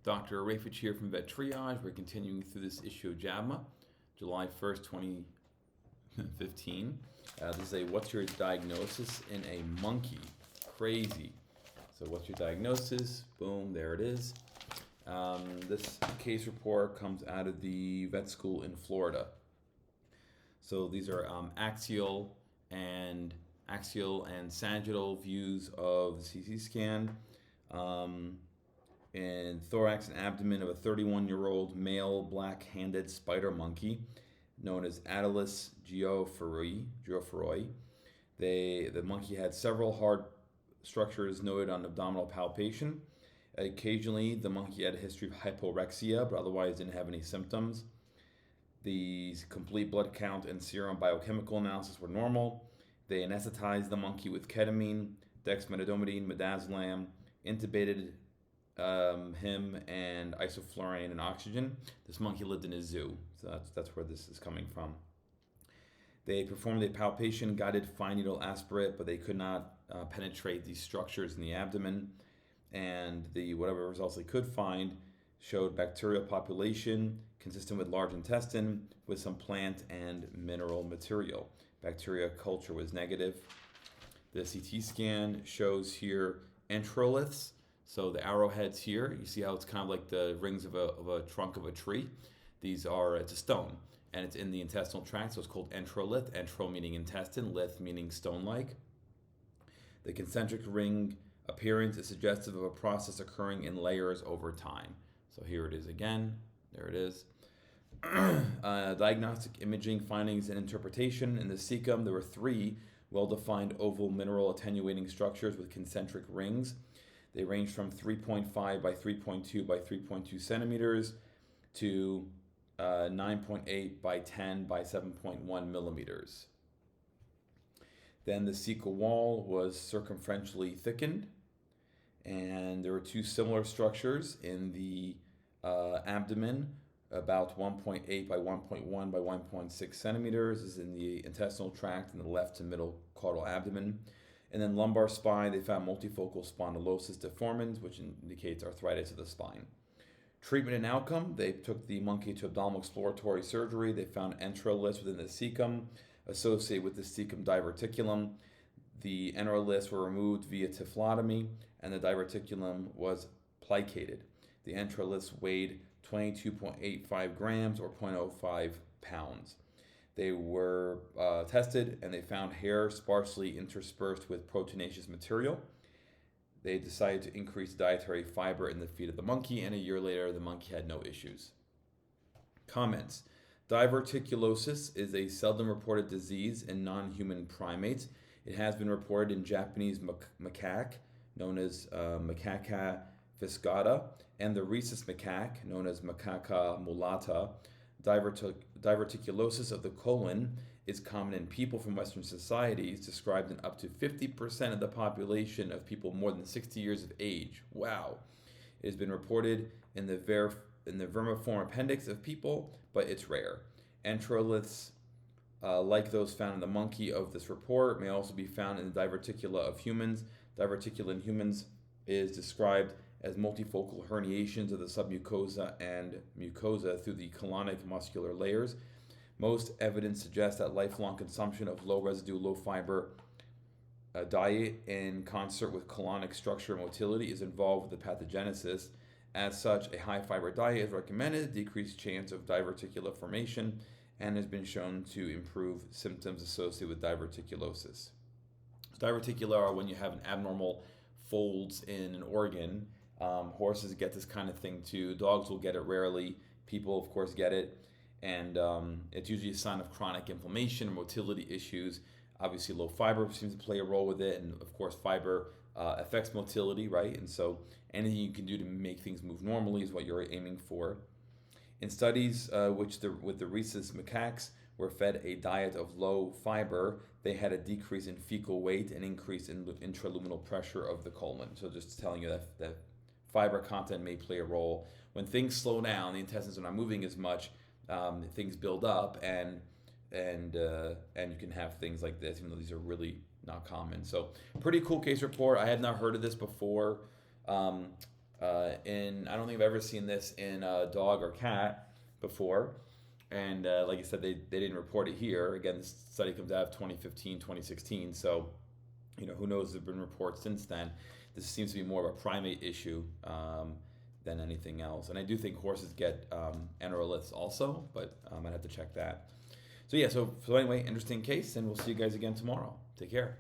Dr. Rafich here from Vet Triage. We're continuing through this issue of JAVMA, July 1st, 2015. This is a what's your diagnosis in a monkey. Crazy. So what's your diagnosis? Boom, there it is. This case report comes out of the vet school in Florida. So these are axial and sagittal views of the CT scan. And thorax and abdomen of a 31-year-old male black-handed spider monkey known as Ateles geoffroyi. The monkey had several hard structures noted on abdominal palpation. Occasionally, the monkey had a history of hyporexia, but otherwise didn't have any symptoms. The complete blood count and serum biochemical analysis were normal. They anesthetized the monkey with ketamine, dexmedetomidine, midazolam, intubated him and isoflurane and oxygen. This monkey lived in a zoo, so that's where this is coming from. They performed a palpation guided fine needle aspirate, but they could not penetrate these structures in the abdomen, and the whatever results they could find showed bacterial population consistent with large intestine with some plant and mineral material. Bacteria culture was negative. The CT scan shows here enteroliths. So the arrowheads here, you see how it's kind of like the rings of a trunk of a tree. It's a stone, and it's in the intestinal tract, so it's called enterolith. Entero meaning intestine, lith meaning stone-like. The concentric ring appearance is suggestive of a process occurring in layers over time. So here it is again. There it is. Diagnostic imaging findings and interpretation. In the cecum, there were 3 well-defined oval mineral attenuating structures with concentric rings. They range from 3.5 by 3.2 by 3.2 centimeters to 9.8 by 10 by 7.1 millimeters. Then the cecal wall was circumferentially thickened, and there were 2 similar structures in the abdomen, about 1.8 by 1.1 by 1.6 centimeters is in the intestinal tract in the left to middle caudal abdomen. And then lumbar spine, they found multifocal spondylosis deformans, which indicates arthritis of the spine. Treatment and outcome, they took the monkey to abdominal exploratory surgery. They found enteroliths within the cecum associated with the cecum diverticulum. The enteroliths were removed via tymphotomy, and the diverticulum was plicated. The enteroliths weighed 22.85 grams or 0.05 pounds. They were tested, and they found hair sparsely interspersed with proteinaceous material. They decided to increase dietary fiber in the feed of the monkey, and a year later, the monkey had no issues. Comments. Diverticulosis is a seldom reported disease in non-human primates. It has been reported in Japanese macaque, known as Macaca viscata, and the rhesus macaque, known as Macaca mulata. Diverticulosis of the colon is common in people from Western societies, described in up to 50% of the population of people more than 60 years of age. Wow. It has been reported in the vermiform appendix of people, but it's rare. Enteroliths, like those found in the monkey of this report, may also be found in the diverticula of humans. Diverticula in humans is described as multifocal herniations of the submucosa and mucosa through the colonic muscular layers. Most evidence suggests that lifelong consumption of low residue, low fiber diet in concert with colonic structure and motility is involved with the pathogenesis. As such, a high fiber diet is recommended, decreased chance of diverticula formation, and has been shown to improve symptoms associated with diverticulosis. Diverticula are when you have an abnormal folds in an organ. Horses get this kind of thing too. Dogs will get it rarely. People, of course, get it. And it's usually a sign of chronic inflammation or motility issues. Obviously, low fiber seems to play a role with it. And, of course, fiber affects motility, right? And so anything you can do to make things move normally is what you're aiming for. In studies with the rhesus macaques were fed a diet of low fiber, they had a decrease in fecal weight and increase in intraluminal pressure of the colon. So just telling you that fiber content may play a role. When things slow down, the intestines are not moving as much, things build up, and you can have things like this, even though these are really not common. So pretty cool case report. I had not heard of this before. And I don't think I've ever seen this in a dog or cat before. And like I said, they didn't report it here. Again, this study comes out of 2015, 2016. So, who knows, there have been reports since then. This seems to be more of a primate issue than anything else. And I do think horses get enteroliths also, but I'd have to check that. So yeah, so anyway, interesting case, and we'll see you guys again tomorrow. Take care.